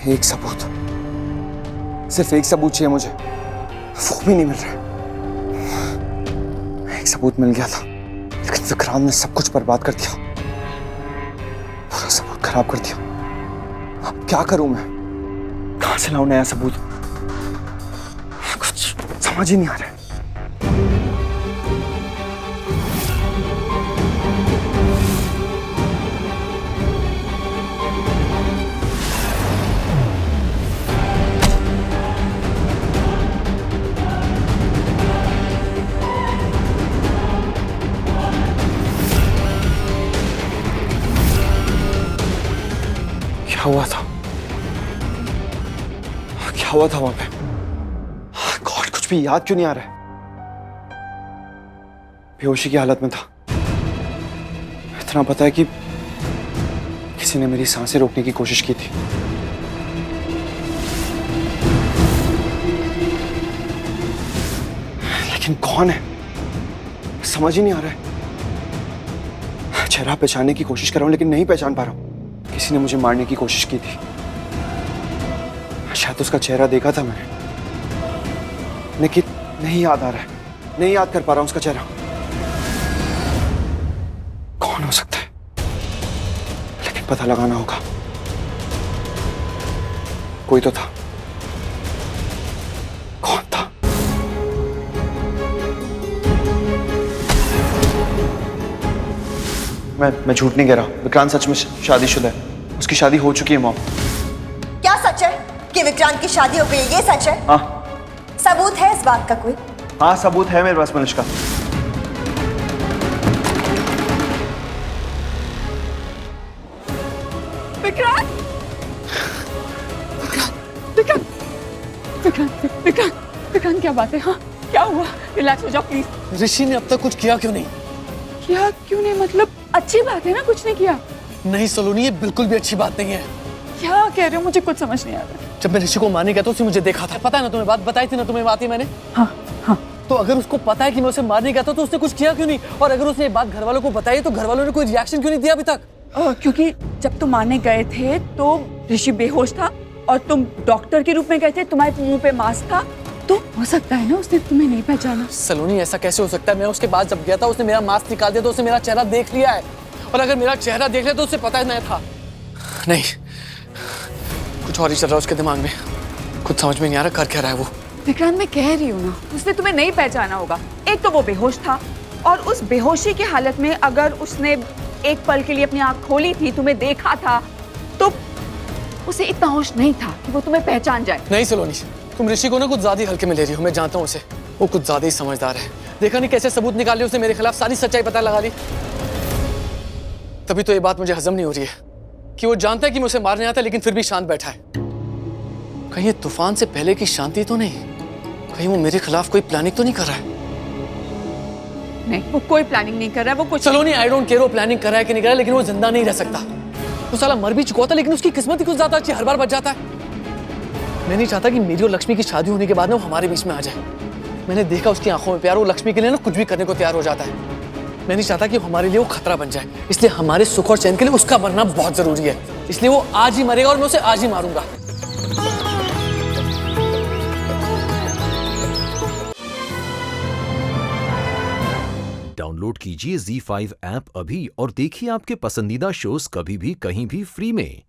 एक सबूत, सिर्फ एक सबूत चाहिए मुझे, वो भी नहीं मिल रहा। एक सबूत मिल गया था, लेकिन विक्रांत ने सब कुछ बर्बाद कर दिया, पूरा सबूत खराब कर दिया। अब क्या करूं मैं? कहां से लाऊं नया सबूत? कुछ समझ ही नहीं आ रहा है। क्या हुआ था? क्या हुआ था वहां पे? गॉड, कुछ भी याद क्यों नहीं आ रहा है? बेहोशी की हालत में था। इतना पता है कि किसी ने मेरी सांसें रोकने की कोशिश की थी। लेकिन कौन है? समझ ही नहीं आ रहा है। चेहरा पहचानने की कोशिश कर रहा हूं, लेकिन नहीं पहचान पा रहा हूं। किसी ने मुझे मारने की कोशिश की थी। शायद उसका चेहरा देखा था मैंने, लेकिन नहीं याद आ रहा है। नहीं याद कर पा रहा हूं उसका चेहरा। कौन हो सकता है? लेकिन पता लगाना होगा। कोई तो था। कौन था? मैं झूठ नहीं कह रहा। विक्रांत सच में शादीशुदा है। उसकी शादी हो चुकी है मॉम। क्या सच है कि विक्रांत की शादी हो गई है? ये सच है? हाँ। सबूत है इस बात का कोई? हाँ, सबूत है मेरे पास मनुष्का। विक्रांत! विक्रांत! विक्रांत! विक्रांत! विक्रांत, क्या बात है? हाँ, क्या हुआ? रिलैक्स हो जाओ प्लीज। ऋषि ने अब तक कुछ किया क्यों नहीं? क्या क्यों नहीं? मतलब अच्छी बात है ना, कुछ नहीं किया। नहीं सलोनी, ये बिल्कुल भी अच्छी बात नहीं है। क्या कह रहे हो? मुझे कुछ समझ नहीं आ रहा। जब मैं ऋषि को मारने गया तो उसने मुझे देखा था। पता है ना तुम्हें, बात बताई थी ना तुम्हें, बात ही मैंने। हाँ हाँ। तो अगर उसको पता है कि मैं उसे मारने गया था तो उसने कुछ किया क्यों नहीं? और अगर उसने ये बात घर वालों को बताई तो घर वालों ने कोई रिएक्शन क्यों नहीं दिया अभी तक? क्योंकि जब तुम मारने गए थे तो ऋषि बेहोश था और तुम डॉक्टर के रूप में गए थे, तुम्हारे मुंह पे मास्क था, तो हो सकता है ना उसने तुम्हें नहीं पहचाना। सलोनी, ऐसा कैसे हो सकता है? मैं उसके बाद जब गया था उसने मेरा मास्क निकाल दिया तो उसने मेरा चेहरा देख लिया है। और अगर मेरा चेहरा देख लिया तो उसे पता ही नहीं था। नहीं, कुछ और ही चल रहा है उसके दिमाग में। कुछ समझ में नहीं आ रहा कर क्या रहा है वो। विक्रांत, मैं कह रही हूँ ना, उसने तुम्हें नहीं पहचाना होगा। एक तो वो बेहोश था, और उस बेहोशी की हालत में अगर उसने एक पल के लिए अपनी आंख खोली थी, तुम्हें देखा था, तो उसे इतना होश नहीं था कि वो तुम्हें पहचान जाए। नहीं सलोनी, तुम ऋषि को ना कुछ ज्यादा हल्के में ले रही हो। मैं जानता हूँ उसे, वो कुछ ज्यादा ही समझदार है। देखा नहीं कैसे सबूत निकाले उसने मेरे खिलाफ, सारी सच्चाई पता लगा ली। तभी तो ये बात मुझे हजम नहीं हो रही है कि वो जानता है कि मैं उसे मारने आता है, लेकिन फिर भी शांत बैठा है। कहीं ये तूफान से पहले की शांति तो नहीं? कहीं वो मेरे खिलाफ कोई प्लानिंग तो नहीं कर रहा है? नहीं, वो कोई प्लानिंग नहीं कर रहा है। वो कुछ सलोनी, आई डोंट केयर वो प्लानिंग कर रहा है कि नहीं कर रहा है, लेकिन वो जिंदा नहीं रह सकता। वो साला मर भी चुका होता, लेकिन उसकी किस्मत ही कुछ ज्यादा अच्छी, हर बार बच जाता है। मैं नहीं चाहता कि मेरी और लक्ष्मी की शादी होने के बाद ना वो हमारे बीच में आ जाए। मैंने देखा उसकी आंखों में प्यार, वो लक्ष्मी के लिए ना कुछ भी करने को तैयार हो जाता है। मैं नहीं चाहता कि हमारे लिए वो खतरा बन जाए, इसलिए हमारे सुख और चैन के लिए उसका मरना बहुत जरूरी है। इसलिए वो आज ही मरेगा और मैं उसे आज ही मारूंगा। डाउनलोड कीजिए ZEE5 ऐप अभी और देखिए आपके पसंदीदा शोज कभी भी कहीं भी फ्री में।